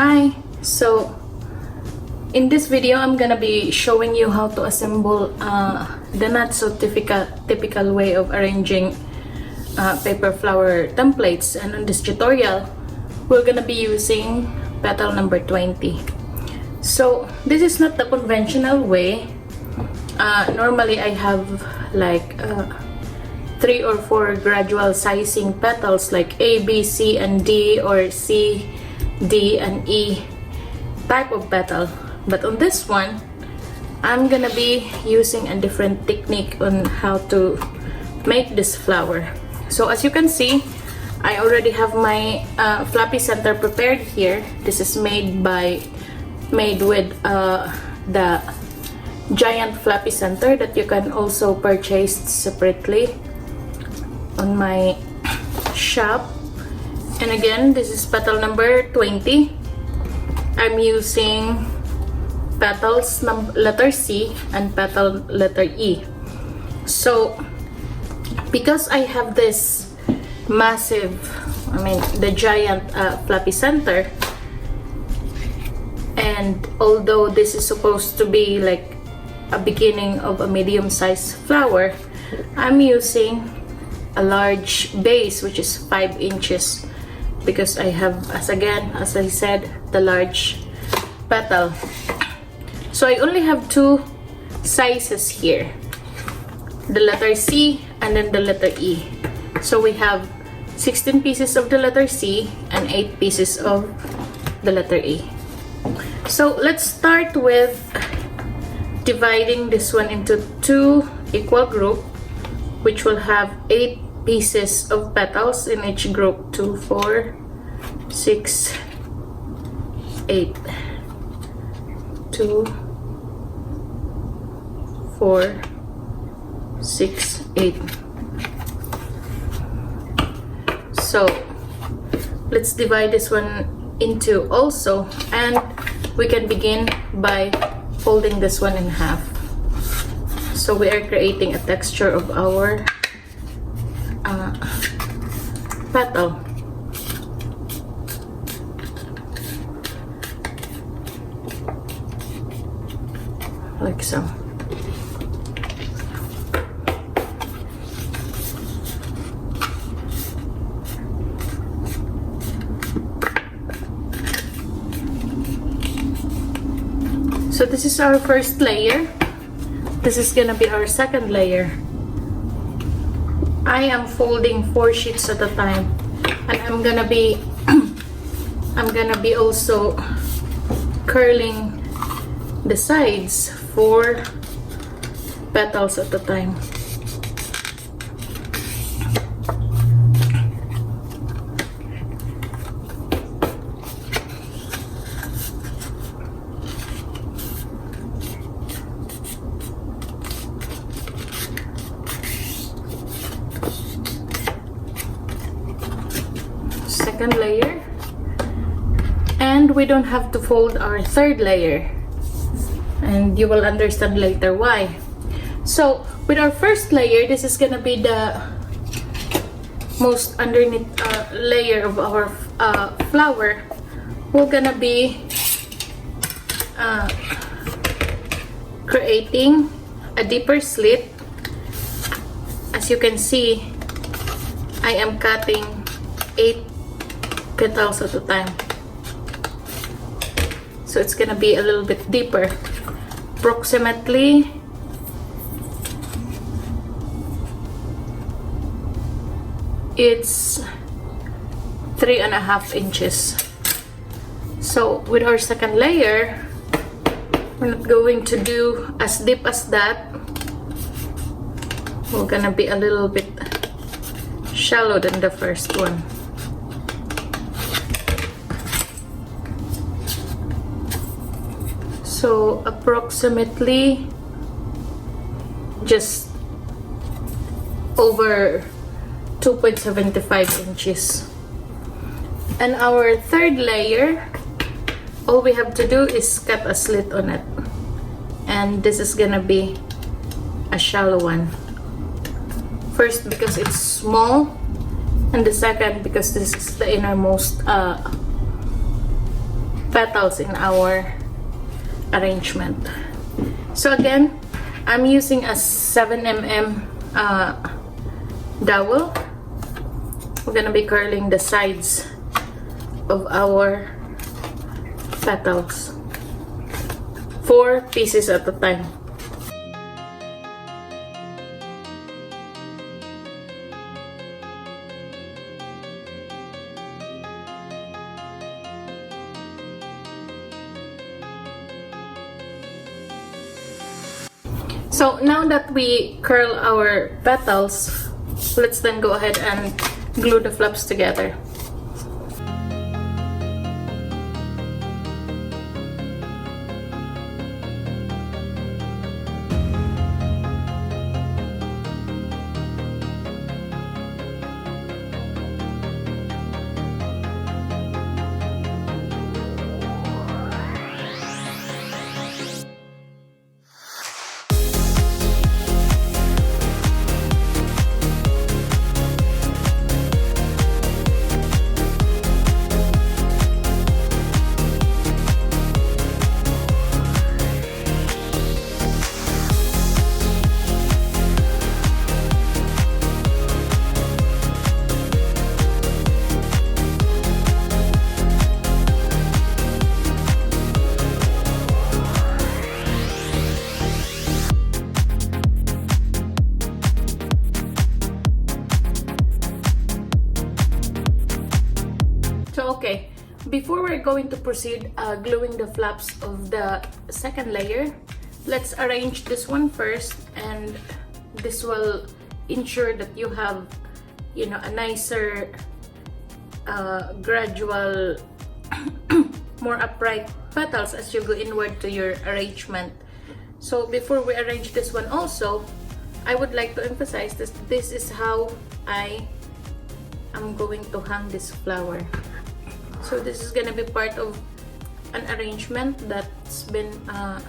Hi! So, in this video, I'm gonna be showing you how to assemble the not so typical way of arranging paper flower templates. And in this tutorial, we're gonna be using petal number 20. So, this is not the conventional way. Normally, I have like 3 or 4 gradual sizing petals like A, B, C, and D, or C, D, and E type of petal. But on this one, I'm gonna be using a different technique on how to make this flower. So as you can see, I already have my floppy center prepared here. This is made with the giant floppy center that you can also purchase separately on my shop. And again, this is petal number 20. I'm using petals letter C and petal letter E. So because I have this massive, the giant floppy center, and although this is supposed to be like a beginning of a medium size flower, I'm using a large base which is 5 inches because I have, as I said, the large petal. So I only have 2 sizes here, the letter C and then the letter E. So we have 16 pieces of the letter C and 8 pieces of the letter E. So let's start with dividing this one into 2 equal groups, which will have 8 pieces of petals in each group. 2, 4, 6, 8. 2, 4, 6, 8. So let's divide this one into also, and we can begin by folding this one in half. So we are creating a texture of our petal. Like so. So this is our first layer. This is gonna be our second layer. I am folding 4 sheets at a time, and I'm gonna be also curling the sides 4 petals at a time. Second layer, and we don't have to fold our third layer, and you will understand later why. So with our first layer, this is gonna be the most underneath layer of our flower. We're gonna be creating a deeper slit. As you can see, I am cutting 8 petals at a time, so it's gonna be a little bit deeper, approximately it's 3.5 inches. So with our second layer, we're not going to do as deep as that. We're gonna be a little bit shallow than the first one. So approximately just over 2.75 inches. And our third layer, all we have to do is cut a slit on it. And this is gonna be a shallow one. First, because it's small, and the second because this is the innermost petals in our arrangement. So again, I'm using a 7mm dowel. We're gonna be curling the sides of our petals, 4 pieces at a time. So now that we curl our petals, let's then go ahead and glue the flaps together. So okay, before we're going to proceed gluing the flaps of the second layer, let's arrange this one first, and this will ensure that you have, you know, a nicer gradual more upright petals as you go inward to your arrangement. So before we arrange this one also, I would like to emphasize this is how I am going to hang this flower. So this is gonna be part of an arrangement that's been a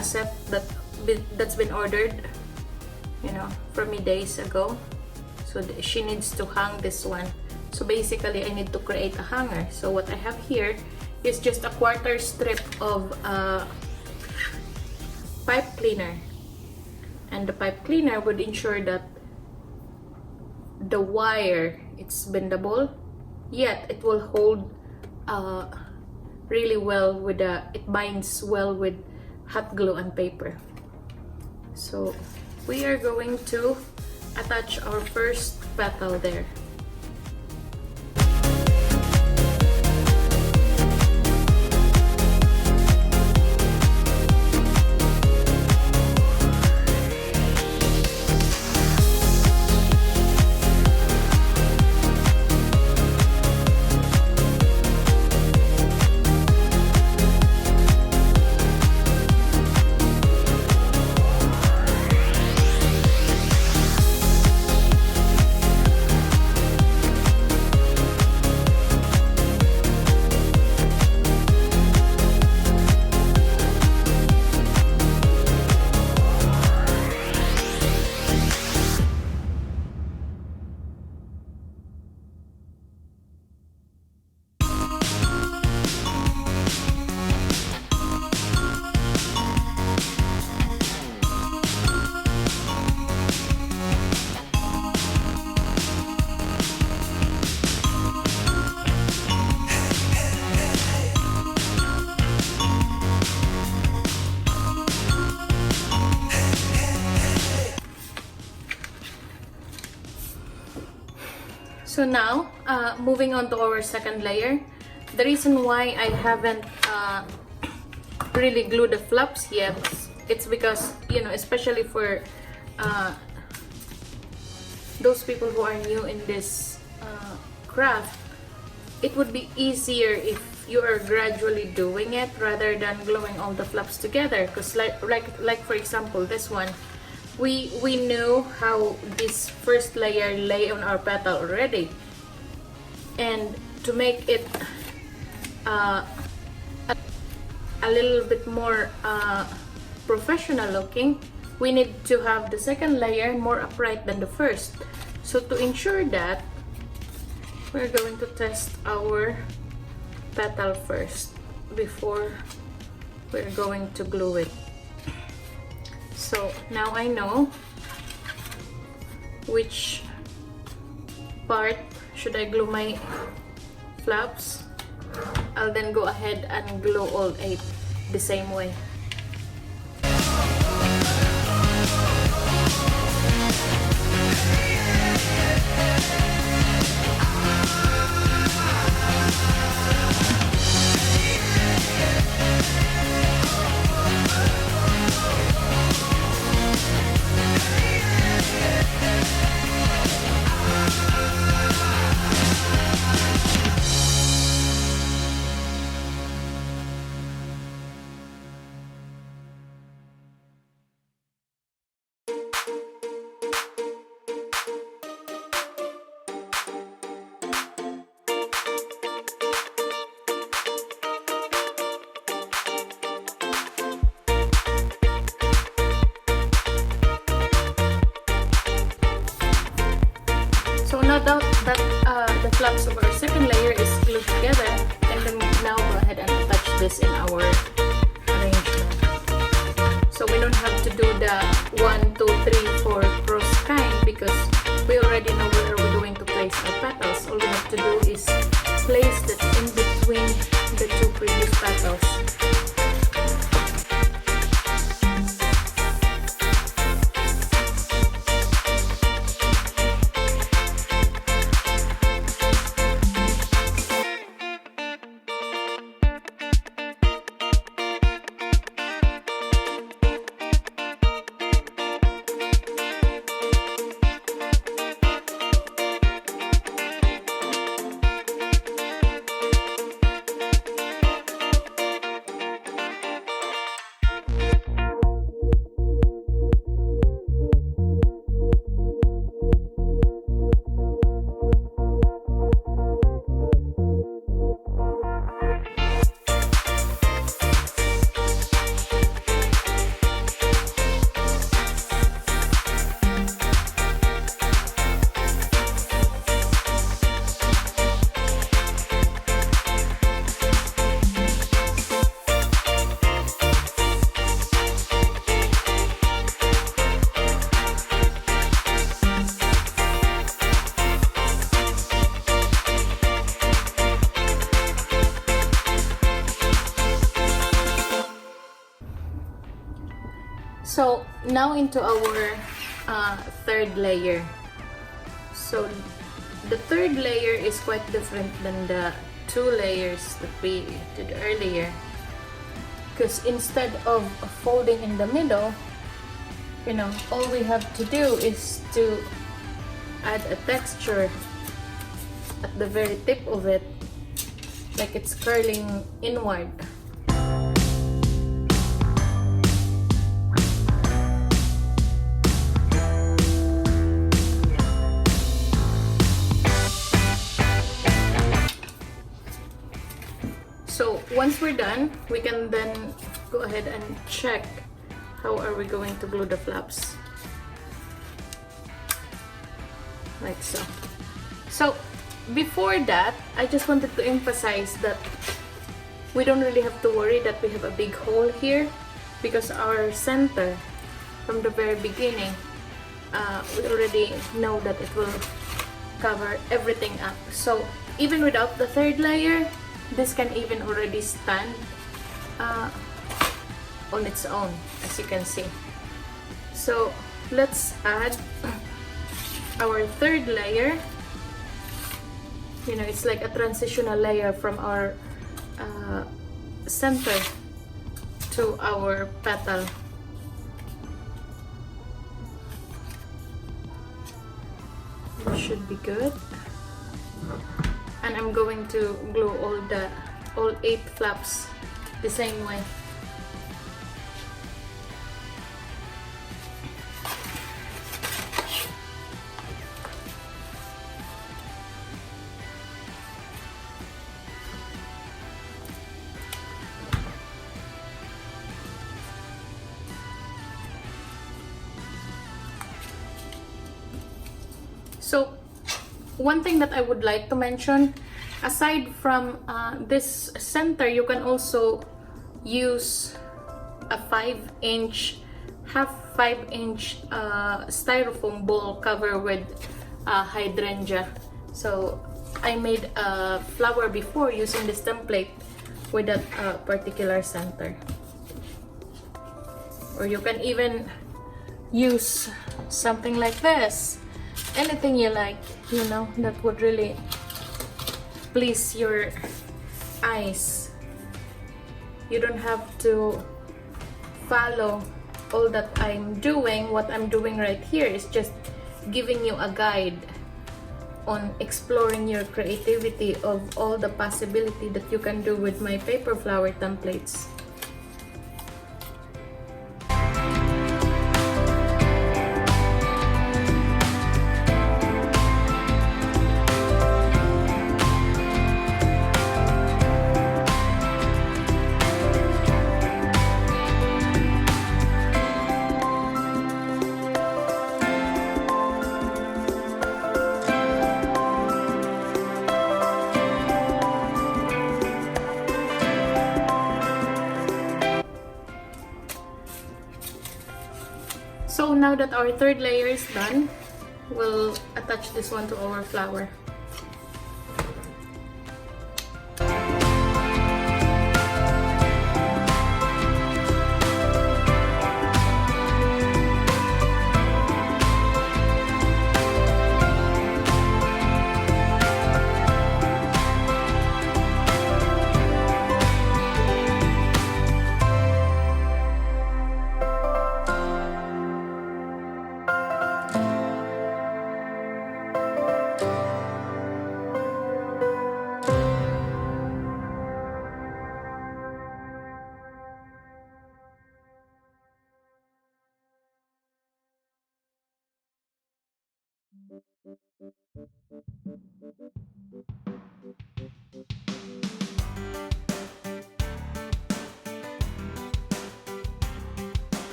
set that's been ordered, you know, from me days ago. So she needs to hang this one. So basically I need to create a hanger. So what I have here is just a 1/4 strip of pipe cleaner, and the pipe cleaner would ensure that the wire, it's bendable, yet it will hold really well with it binds well with hot glue and paper. So we are going to attach our first petal there. So now, moving on to our second layer. The reason why I haven't really glued the flaps yet, it's because, you know, especially for those people who are new in this craft, it would be easier if you are gradually doing it rather than gluing all the flaps together. Because like for example, this one, we know how this first layer lay on our petal already, and to make it a little bit more professional looking, we need to have the second layer more upright than the first. So to ensure that, we're going to test our petal first before we're going to glue it. So now I know which part should I glue my flaps. I'll then go ahead and glue all 8 the same way. So now that the flaps of our second layer is glued together, and then now go ahead and attach this in our arrangement. So we don't have to do the 1, 2, 3, 4 cross kind because we already know where we're going to place our petals. All we have to do is place that in between the 2 previous petals. So now into our third layer. So the third layer is quite different than the 2 layers that we did earlier, because instead of folding in the middle, you know, all we have to do is to add a texture at the very tip of it, like it's curling inward. So once we're done, we can then go ahead and check how are we going to glue the flaps. Like so. So before that, I just wanted to emphasize that we don't really have to worry that we have a big hole here, because our center from the very beginning, we already know that it will cover everything up. So even without the third layer, this can even already stand on its own, as you can see. So let's add our third layer. You know, it's like a transitional layer from our center to our petal. This should be good. And I'm going to glue all 8 flaps the same way. So one thing that I would like to mention, aside from this center, you can also use a 5-inch, half 5-inch styrofoam bowl covered with hydrangea. So I made a flower before using this template with that particular center. Or you can even use something like this. Anything you like, you know, that would really please your eyes. You don't have to follow all that I'm doing. What I'm doing right here is just giving you a guide on exploring your creativity of all the possibility that you can do with my paper flower templates. So now that our third layer is done, we'll attach this one to our flower.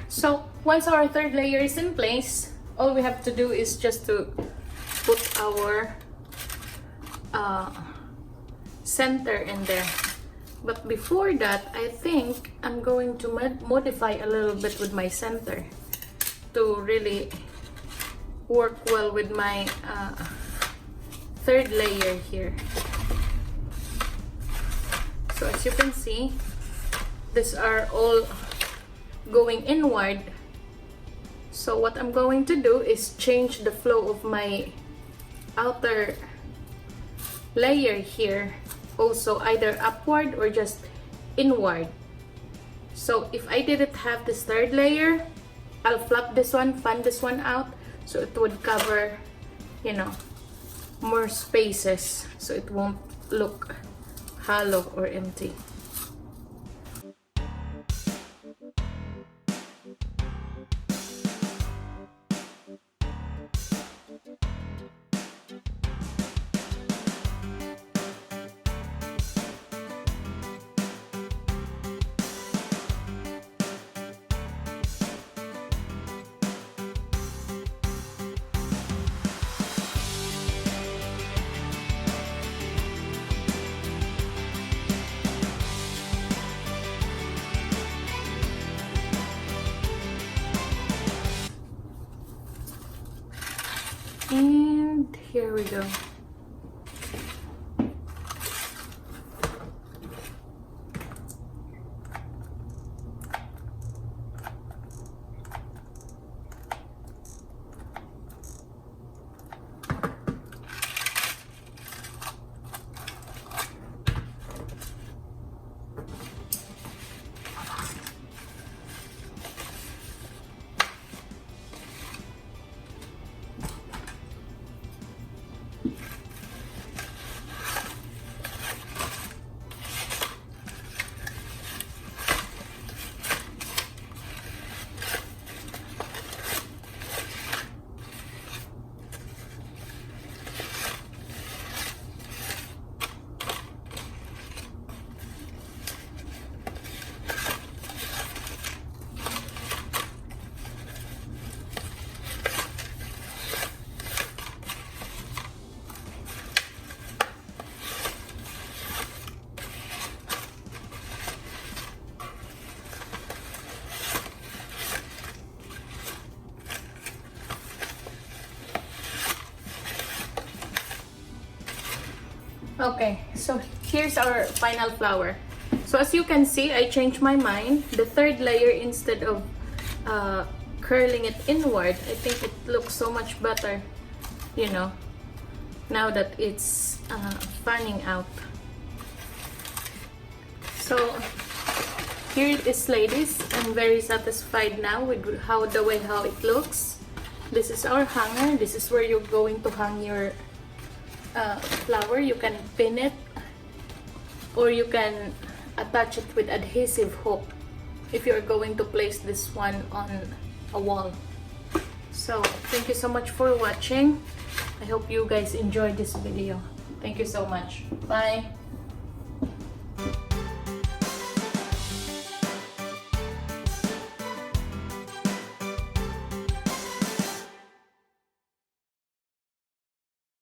So once our third layer is in place, all we have to do is just to put our center in there. But before that, I think I'm going to modify a little bit with my center to really work well with my third layer here. So as you can see, these are all going inward. So what I'm going to do is change the flow of my outer layer here, also either upward or just inward. So if I didn't have this third layer, I'll flap this one, fan this one out, so it would cover, you know, more spaces, so it won't look hollow or empty. And here we go. Okay, so here's our final flower. So as you can see, I changed my mind. The third layer, instead of curling it inward, I think it looks so much better, you know, now that it's fanning out. So here it is, ladies. I'm very satisfied now with how it looks. This is our hanger. This is where you're going to hang your flower. You can pin it, or you can attach it with adhesive hook if you're going to place this one on a wall. So thank you so much for watching. I hope you guys enjoyed this video. Thank you so much. Bye.